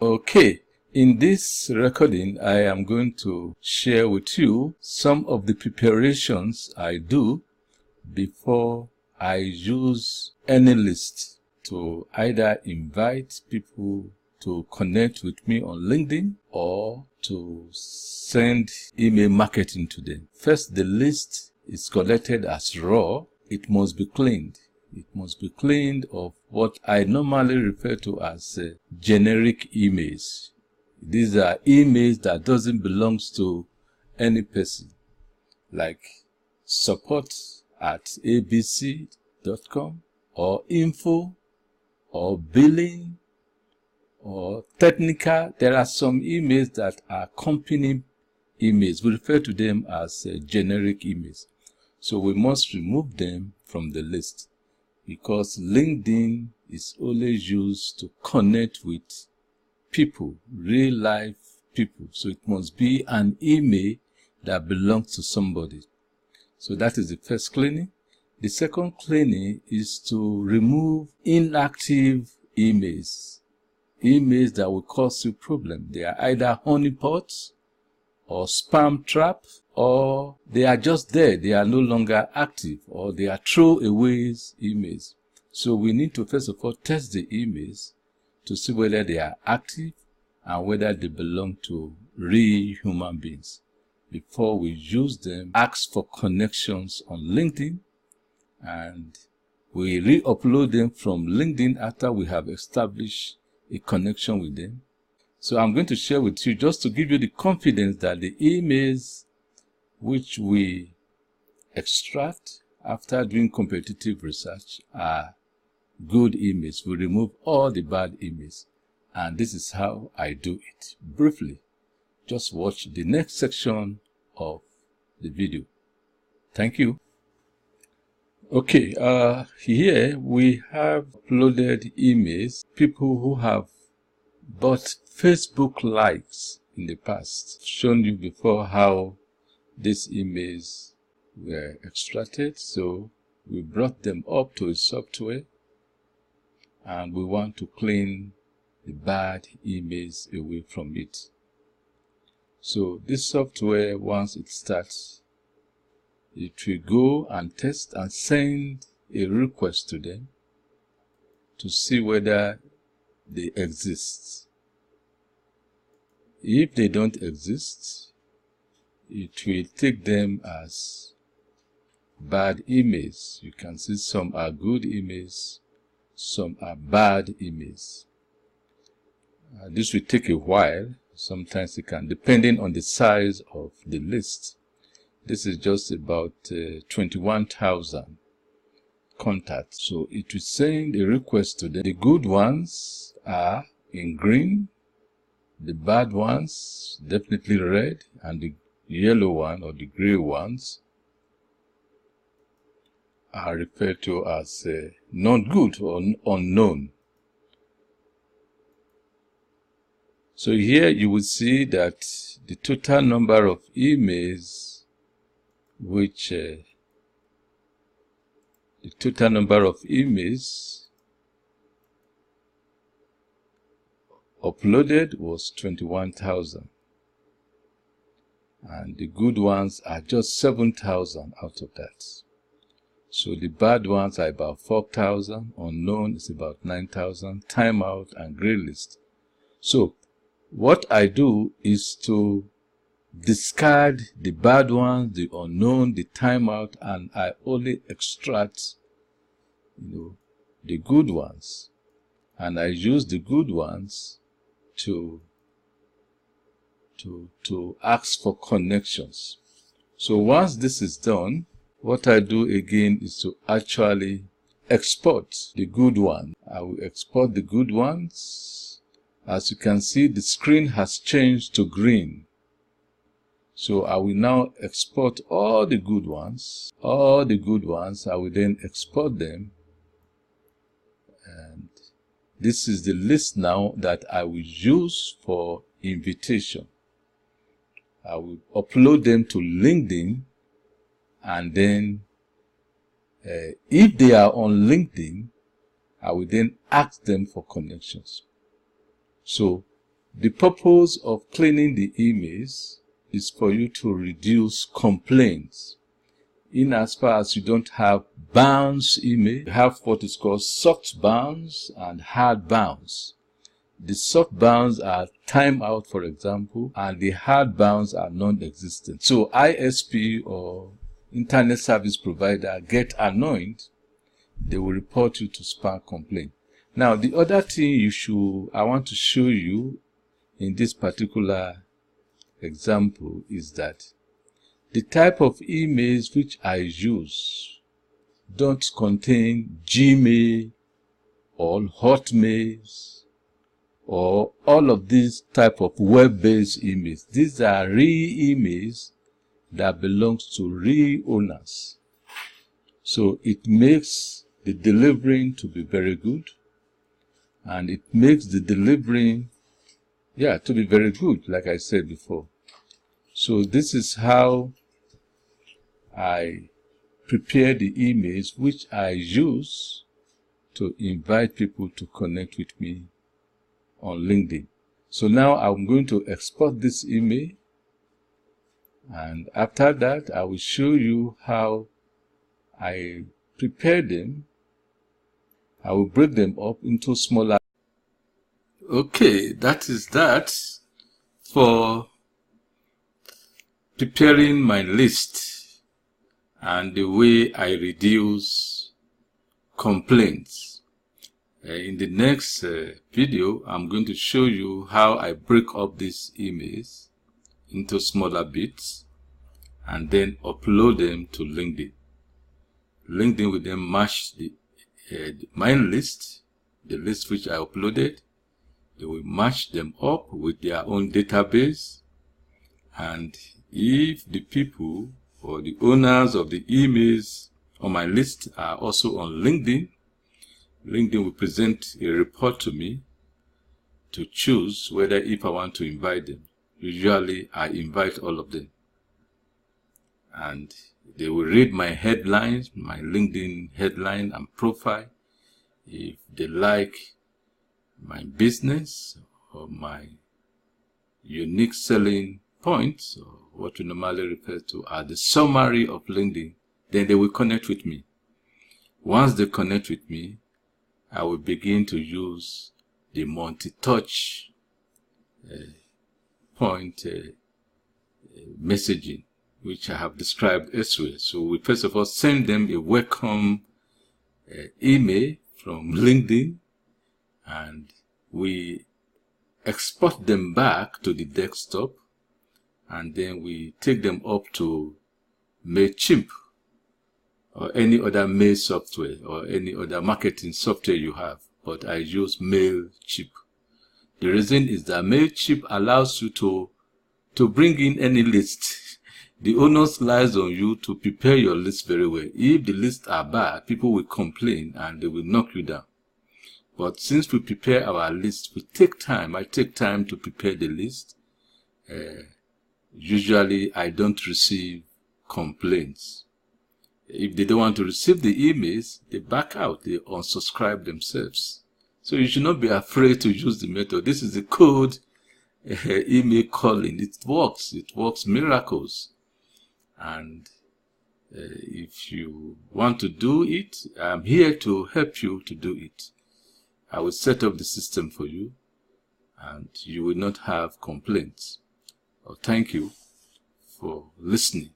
Okay, in this recording, I am going to share with you some of the preparations I do before I use any list to either invite people to connect with me on LinkedIn or to send email marketing to them. First, the list is collected as raw. It must be cleaned. It must be cleaned of what I normally refer to as generic emails. These are emails that doesn't belong to any person, like support@abc.com or info or billing or technical. There are some emails that are company emails. We refer to them as generic emails. So we must remove them from the list, because LinkedIn is always used to connect with people, real life people. So it must be an email that belongs to somebody. So that is the first cleaning. The second cleaning is to remove inactive emails. Emails that will cause you problem. They are either honeypots or spam trap, or they are just there. They are no longer active, or they are throwaways emails. So we need to first of all test the emails to see whether they are active and whether they belong to real human beings. Before we use them, ask for connections on LinkedIn, and we re-upload them from LinkedIn after we have established a connection with them. So I'm going to share with you, just to give you the confidence that the emails which we extract after doing competitive research are good emails. We remove all the bad emails. And this is how I do it. Briefly, just watch the next section of the video. Thank you. Okay, here we have uploaded emails, people who have bought Facebook likes in the past. I've shown you before how these emails were extracted. So we brought them up to a software, and we want to clean the bad emails away from it. So this software, once it starts, it will go and test and send a request to them to see whether they exist. If they don't exist, it will take them as bad emails. You can see some are good emails, some are bad emails. This will take a while. Sometimes it can, depending on the size of the list. This is just about 21,000 contacts. So it will send a request to them. The good ones are in green, the bad ones definitely red, and the yellow one or the gray ones are referred to as not good or unknown. So here you will see that the total number of emails uploaded was 21,000, and the good ones are just 7,000 out of that. So the bad ones are about 4,000, unknown is about 9,000, timeout and gray list. So what I do is to discard the bad ones, the unknown, the timeout, and I only extract, the good ones, and I use the good ones to ask for connections. So once this is done, what I do again is to actually export the good one. I will export the good ones. As you can see, the screen has changed to green. So I will now export all the good ones. All the good ones, I will then export them. And this is the list now that I will use for invitation. I will upload them to LinkedIn, and then if they are on LinkedIn, I will then ask them for connections. So The purpose of cleaning the emails is for you to reduce complaints. In as far as you don't have bounce email, you have what is called soft bounce and hard bounce. The soft bounce are timeout, for example, and the hard bounce are non-existent. So ISP or internet service provider get annoyed, they will report you to spam complaint. Now, the other thing I want to show you in this particular example is that the type of emails which I use don't contain Gmail or Hotmails or all of these type of web-based emails. These are real emails that belongs to real owners. So it makes the delivering to be very good, and it makes the delivering to be very good, like I said before. So this is how I prepare the emails which I use to invite people to connect with me on LinkedIn. So now I'm going to export this email, and after that I will show you how I prepare them. I will break them up into smaller. Okay, that is that for preparing my list and the way I reduce complaints. In the next video, I'm going to show you how I break up these emails into smaller bits and then upload them to LinkedIn. LinkedIn will then match my list, the list which I uploaded. They will match them up with their own database, and if the people or the owners of the emails on my list are also on LinkedIn, LinkedIn will present a report to me to choose whether if I want to invite them. Usually I invite all of them, and they will read my headlines, my LinkedIn headline and profile. If they like my business or my unique selling points, or what we normally refer to as the summary of LinkedIn, then they will connect with me. Once they connect with me, I will begin to use the multi-touch point messaging, which I have described elsewhere. So we first of all send them a welcome email from LinkedIn, and we export them back to the desktop, and then we take them up to MailChimp or any other mail software or any other marketing software you have, but I use MailChimp. The reason is that MailChimp allows you to bring in any list. The onus lies on you to prepare your list very well. If the lists are bad, people will complain and they will knock you down. But since we prepare our list, we take time. I take time to prepare the list. Usually, I don't receive complaints. If they don't want to receive the emails, they back out. They unsubscribe themselves. So you should not be afraid to use the method. This is the code email calling. It works. It works miracles. And if you want to do it, I'm here to help you to do it. I will set up the system for you, and you will not have complaints. Thank you for listening.